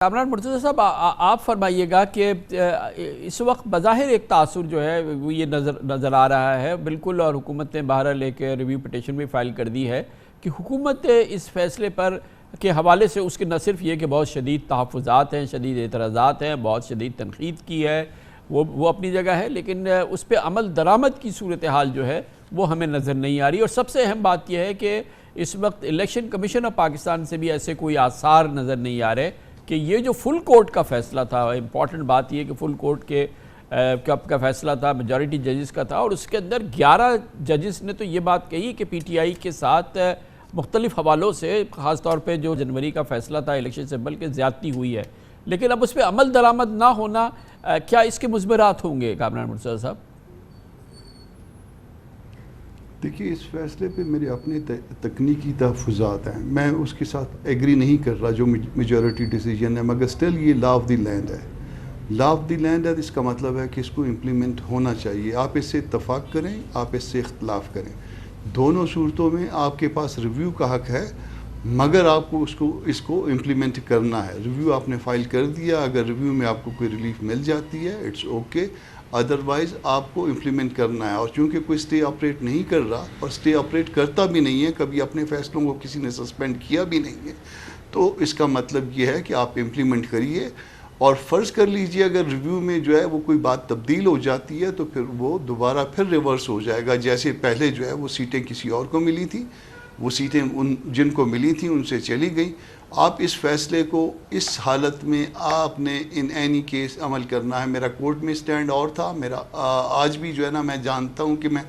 कामरान मुर्तज़ा साहब, आप फरमाइएगा कि इस वक्त बज़ाहिर एक तासुर जो है वो ये नज़र आ रहा है बिल्कुल, और हुकूमत ने बहरहाल लेकर रिव्यू पिटीशन भी फ़ाइल कर दी है कि हुकूमत इस फ़ैसले पर के हवाले से उसके न सिर्फ ये कि बहुत शदीद तहफ़्फ़ुज़ात हैं, शदीद एतराज़ात हैं, बहुत शदीद तनक़ीद की है, वो अपनी जगह है, लेकिन उस पर अमल दरामद की सूरत हाल जो है वो हमें नज़र नहीं आ रही। और सबसे अहम बात यह है कि इस वक्त इलेक्शन कमीशन ऑफ पाकिस्तान से भी ऐसे कोई आसार नज़र नहीं आ रहे कि ये जो फुल कोर्ट का फ़ैसला था, इम्पॉर्टेंट बात यह कि फुल कोर्ट के कब का फ़ैसला था, मेजॉरिटी जजेस का था, और उसके अंदर 11 जजेस ने तो ये बात कही कि PTI के साथ मुख्तलिफ हवालों से, ख़ास तौर पे जो जनवरी का फ़ैसला था इलेक्शन से बल्कि ज़्यादती हुई है, लेकिन अब उस पर अमल दरामद ना होना, क्या इसके मुज़मरात होंगे कामरान मुर्तज़ा साहब? देखिए, इस फैसले पे मेरे अपने तकनीकी तहफ़्फ़ुज़ात हैं, मैं उसके साथ एग्री नहीं कर रहा जो मेजॉरिटी डिसीजन है, मगर स्टिल ये लॉ ऑफ द लैंड है। लॉ ऑफ द लैंड है, इसका मतलब है कि इसको इम्प्लीमेंट होना चाहिए। आप इससे इत्तफ़ाक़ करें, आप इससे इख्तलाफ करें, दोनों सूरतों में आपके पास रिव्यू का हक़ है, मगर आपको इसको इम्प्लीमेंट करना है। रिव्यू आपने फ़ाइल कर दिया, अगर रिव्यू में आपको कोई रिलीफ मिल जाती है इट्स ओके, अदरवाइज़ आपको इम्प्लीमेंट करना है। और चूँकि कोई स्टे ऑपरेट नहीं कर रहा और स्टे ऑपरेट करता भी नहीं है, कभी अपने फ़ैसलों को किसी ने सस्पेंड किया भी नहीं है, तो इसका मतलब ये है कि आप इम्प्लीमेंट करिए। और फ़र्ज़ कर लीजिए अगर रिव्यू में जो है वो कोई बात तब्दील हो जाती है तो फिर वो दोबारा फिर रिवर्स हो जाएगा। जैसे पहले जो है वो सीटें किसी और को मिली थी, वो सीटें उन जिनको मिली थी उनसे चली गई। आप इस फैसले को इस हालत में आपने इन एनी केस अमल करना है। मेरा कोर्ट में स्टैंड और था, मेरा आज भी जो है ना, मैं जानता हूँ कि मैं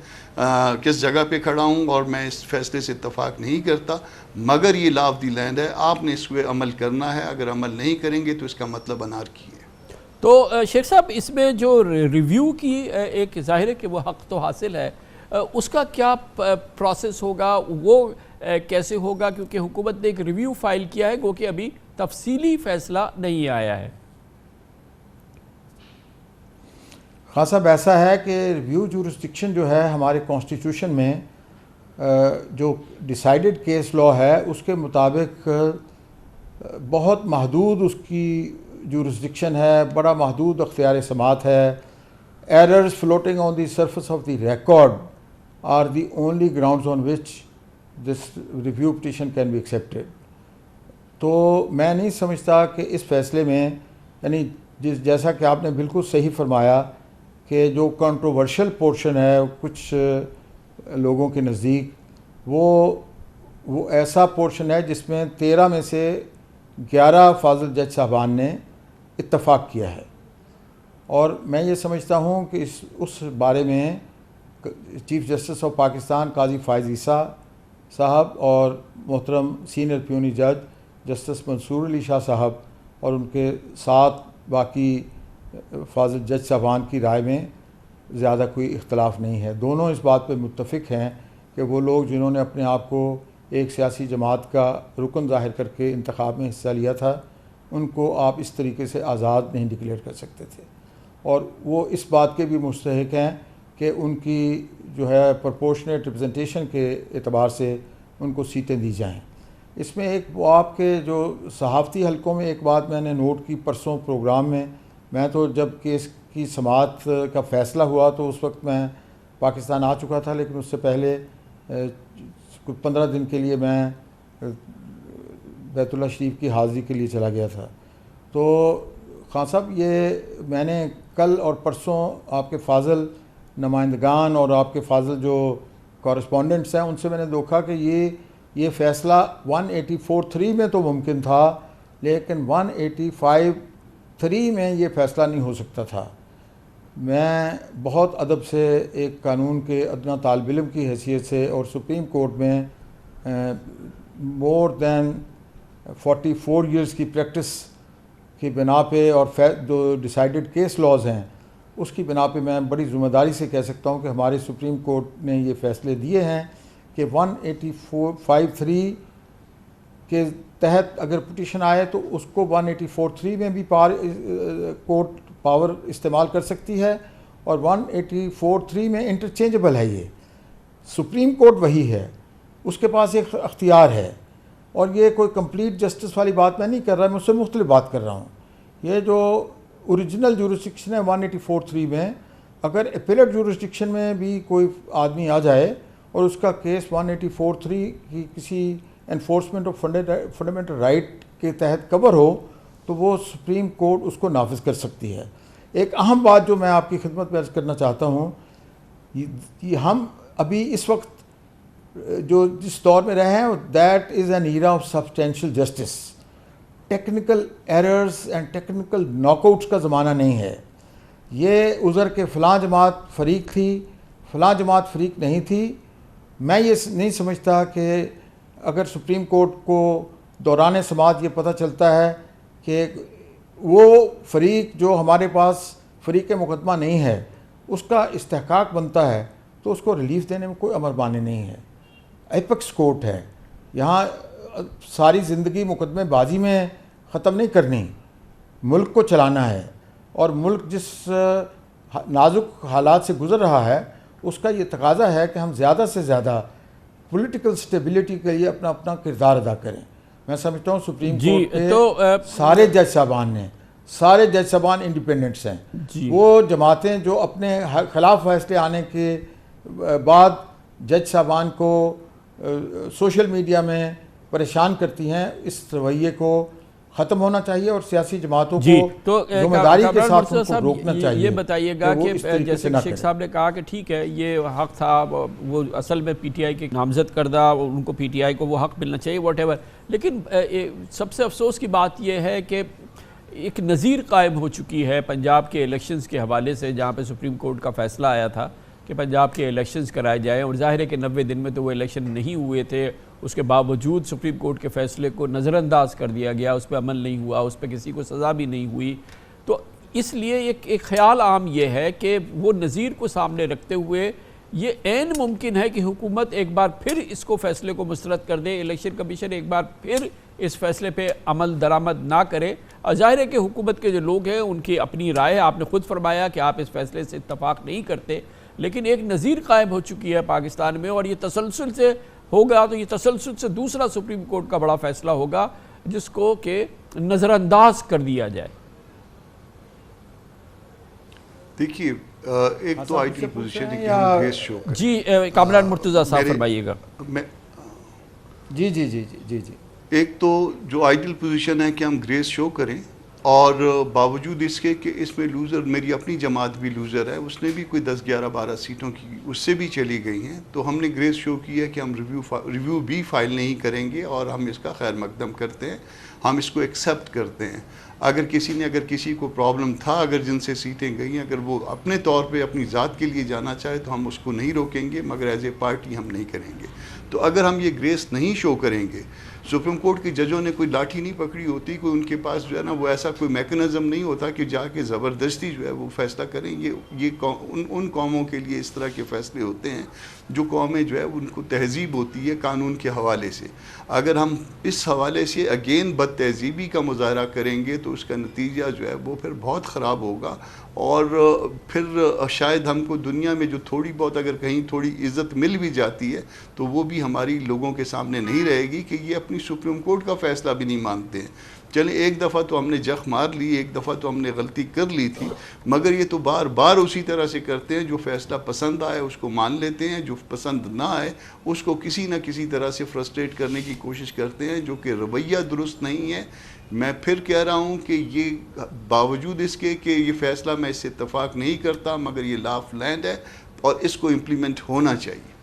किस जगह पे खड़ा हूँ और मैं इस फैसले से इत्तफाक नहीं करता, मगर ये लॉ ऑफ द लैंड है, आपने इस पर अमल करना है। अगर अमल नहीं करेंगे तो इसका मतलब अनारकी है। तो शेख साहब, इसमें जो रिव्यू की एक ज़ाहिर है कि वो हक़ तो हासिल है, उसका क्या प्रोसेस होगा, वो कैसे होगा? क्योंकि हुकूमत ने एक रिव्यू फ़ाइल किया है, गो कि अभी तफसीली फ़ैसला नहीं आया है। हाँ साहब, ऐसा है कि रिव्यू जुरिस्डिक्शन जो है हमारे कॉन्स्टिट्यूशन में जो डिसाइडेड केस लॉ है उसके मुताबिक बहुत महदूद उसकी जुरिस्डिक्शन है, बड़ा महदूद अख्तियार समात है। Errors floating on the surface of the record are the only grounds on which this review petition can be accepted. तो मैं नहीं समझता कि इस फैसले में, यानी जैसा कि आपने बिल्कुल सही फरमाया कि जो कंट्रोवर्शियल पोर्शन है कुछ लोगों के नज़दीक, वो ऐसा पोर्शन है जिसमें 13 में से 11 फाजिल जज साहबान ने इत्तफाक़ किया है। और मैं ये समझता हूँ कि उस बारे में चीफ़ जस्टिस ऑफ पाकिस्तान काजी फ़ाइज़ ईसा साहब और मोहतरम सीनियर प्यूनी जज जस्टिस मंसूर अली शाह साहब और उनके साथ बाकी फाजिल जज साहबान की राय में ज़्यादा कोई इख्तलाफ नहीं है। दोनों इस बात पर मुत्तफ़िक़ हैं कि वो लोग जिन्होंने अपने आप को एक सियासी जमात का रुकन ज़ाहिर करके इंतखाब में हिस्सा लिया था, उनको आप इस तरीके से आज़ाद नहीं डिक्लेयर कर सकते थे। और वो इस बात के भी मुस्तहिक़ हैं कि उनकी जो है प्रोपोर्शनेट रिप्रेजेंटेशन के एतबार से उनको सीटें दी जाएं। इसमें एक वो आपके जो सहाफ़ती हलकों में एक बात मैंने नोट की परसों प्रोग्राम में, मैं तो जब केस की समाअत का फ़ैसला हुआ तो उस वक्त मैं पाकिस्तान आ चुका था, लेकिन उससे पहले 15 दिन के लिए मैं बैतुल्लाह शरीफ की हाज़िरी के लिए चला गया था। तो खान साहब, ये मैंने कल और परसों आपके फाजिल नुमाइंदगान और आपके फाजिल जो कॉरस्पॉन्डेंट्स हैं उनसे मैंने देखा कि ये फ़ैसला 184(3) में तो मुमकिन था, लेकिन 185(3) में ये फ़ैसला नहीं हो सकता था। मैं बहुत अदब से एक कानून के अदना तालिब इल्म की हैसियत से और सुप्रीम कोर्ट में मोर दैन 44 ईयर्स की प्रैक्टिस की बिना पे और जो डिसाइडेड केस लॉज हैं उसकी बिना पे मैं बड़ी ज़िम्मेदारी से कह सकता हूँ कि हमारे सुप्रीम कोर्ट ने ये फ़ैसले दिए हैं कि 184(3) के तहत अगर पिटीशन आए तो उसको 184(3) में भी कोर्ट पावर इस्तेमाल कर सकती है, और 184(3) में इंटरचेंजेबल है। ये सुप्रीम कोर्ट वही है, उसके पास एक अख्तियार है। और ये कोई कंप्लीट जस्टिस वाली बात मैं नहीं कर रहा, मैं उससे मुख्तलिफ बात कर रहा हूँ। ये जो ओरिजिनल जुरिस्डिक्शन है 184(3) में, अगर एपेलेट जुरिस्डिक्शन में भी कोई आदमी आ जाए और उसका केस 184(3) की किसी एनफोर्समेंट ऑफ फंडामेंटल राइट के तहत कवर हो तो वो सुप्रीम कोर्ट उसको नाफिज कर सकती है। एक अहम बात जो मैं आपकी खिदमत में अर्ज़ करना चाहता हूँ, ये हम अभी इस वक्त जो जिस दौर में रहे हैं, that is an era of substantial justice. Technical errors and technical knockouts का ज़माना नहीं है। ये उज़र के फ़लाँ जमात फ़रीक थी, फ़लाँ जमात फ़रीक नहीं थी। मैं ये नहीं समझता कि अगर सुप्रीम कोर्ट को दौरान समात ये पता चलता है कि वो फ़रीक जो हमारे पास फ़रीक मुकदमा नहीं है उसका इस्तेहकाक बनता है, तो उसको रिलीफ देने में कोई अमर माने नहीं है। एपेक्स कोर्ट है, यहाँ सारी ज़िंदगी मुकदमेबाजी में ख़त्म नहीं करनी, मुल्क को चलाना है। और मुल्क जिस नाजुक हालात से गुज़र रहा है उसका ये तकाज़ा है कि हम ज़्यादा से ज़्यादा पॉलिटिकल स्टेबिलिटी के लिए अपना अपना किरदार अदा करें। मैं समझता हूँ सुप्रीम कोर्ट के सारे जज साहबान ने, सारे जज साहबान इंडिपेंडेंट्स हैं। वो जमातें जो अपने ख़िलाफ़ फैसले आने के बाद जज साहबान को सोशल मीडिया में परेशान करती हैं, इस रवैये को ख़त्म होना चाहिए और सियासी जमातों को जिम्मेदारी के साथ उनको रोकना चाहिए। ये बताइएगा कि जैसे शेख साहब ने कहा कि ठीक है ये हक था, वो असल में पीटीआई के नामजद करदा, उनको पीटीआई को वो हक मिलना चाहिए व्हाटएवर, लेकिन सबसे अफसोस की बात यह है कि एक नज़ीर कायम हो चुकी है पंजाब के इलेक्शंस के हवाले से, जहाँ पे सुप्रीम कोर्ट का फैसला आया था कि पंजाब के इलेक्शंस कराए जाएँ, और ज़ाहिर है कि 90 दिन में तो वो इलेक्शन नहीं हुए थे। उसके बावजूद सुप्रीम कोर्ट के फैसले को नज़रअंदाज कर दिया गया, उस पर अमल नहीं हुआ, उस पर किसी को सज़ा भी नहीं हुई। तो इसलिए एक ख़्याल आम ये है कि वो नज़ीर को सामने रखते हुए ये ऐन मुमकिन है कि हुकूमत एक बार फिर इसको फैसले को मुस्तरद कर दे, इलेक्शन कमीशन एक बार फिर इस फैसले पे अमल दरामद ना करे। और ज़ाहिर है कि हुकूमत के जो लोग हैं उनकी अपनी राय है, आपने खुद फरमाया कि आप इस फैसले से इत्तफाक नहीं करते, लेकिन एक नज़ीर कायम हो चुकी है पाकिस्तान में, और ये तसलसल से होगा तो ये तसलसल से दूसरा सुप्रीम कोर्ट का बड़ा फैसला होगा जिसको कि नज़रअंदाज कर दिया जाए। देखिए एक तो आइडियल पोजीशन है कि हम ग्रेस शो करें। जी कामरान मुर्तज़ा साहब फरमाइएगा। जी जी जी जी जी जी एक तो जो आइडियल पोजीशन है कि हम ग्रेस शो करें, और बावजूद इसके कि इसमें लूज़र मेरी अपनी जमात भी लूज़र है, उसने भी कोई 10, 11, 12 सीटों की उससे भी चली गई हैं, तो हमने ग्रेस शो किया कि हम रिव्यू भी फाइल नहीं करेंगे और हम इसका खैर मकदम करते हैं, हम इसको एक्सेप्ट करते हैं। अगर किसी को प्रॉब्लम था, अगर जिनसे सीटें गई, अगर वो अपने तौर पे अपनी ज़ात के लिए जाना चाहे तो हम उसको नहीं रोकेंगे, मगर एज ए पार्टी हम नहीं करेंगे। तो अगर हम ये ग्रेस नहीं शो करेंगे, सुप्रीम कोर्ट के जजों ने कोई लाठी नहीं पकड़ी होती, कोई उनके पास जो है ना वो ऐसा कोई मैकेनिज़्म नहीं होता कि जाके ज़बरदस्ती जो है वो फ़ैसला करें। ये उन कौमों के लिए इस तरह के फ़ैसले होते हैं जो कौमें जो है उनको तहज़ीब होती है कानून के हवाले से। अगर हम इस हवाले से अगेन बद तहज़ीबी का मुज़ाहरा करेंगे तो उसका नतीजा जो है वो फिर बहुत ख़राब होगा, और फिर शायद हमको दुनिया में जो थोड़ी बहुत अगर कहीं थोड़ी इज़्ज़त मिल भी जाती है तो वो भी हमारी लोगों के सामने नहीं रहेगी कि ये अपनी सुप्रीम कोर्ट का फ़ैसला भी नहीं मानते हैं। चले एक दफ़ा तो हमने जख मार ली, एक दफ़ा तो हमने गलती कर ली थी, मगर ये तो बार बार उसी तरह से करते हैं। जो फ़ैसला पसंद आए उसको मान लेते हैं, जो पसंद ना आए उसको किसी न किसी तरह से फ्रस्ट्रेट करने की कोशिश करते हैं, जो कि रवैया दुरुस्त नहीं है। मैं फिर कह रहा हूँ कि ये बावजूद इसके कि ये फ़ैसला मैं इससे इत्तफाक नहीं करता, मगर ये लॉ ऑफ लैंड है और इसको इम्प्लीमेंट होना चाहिए।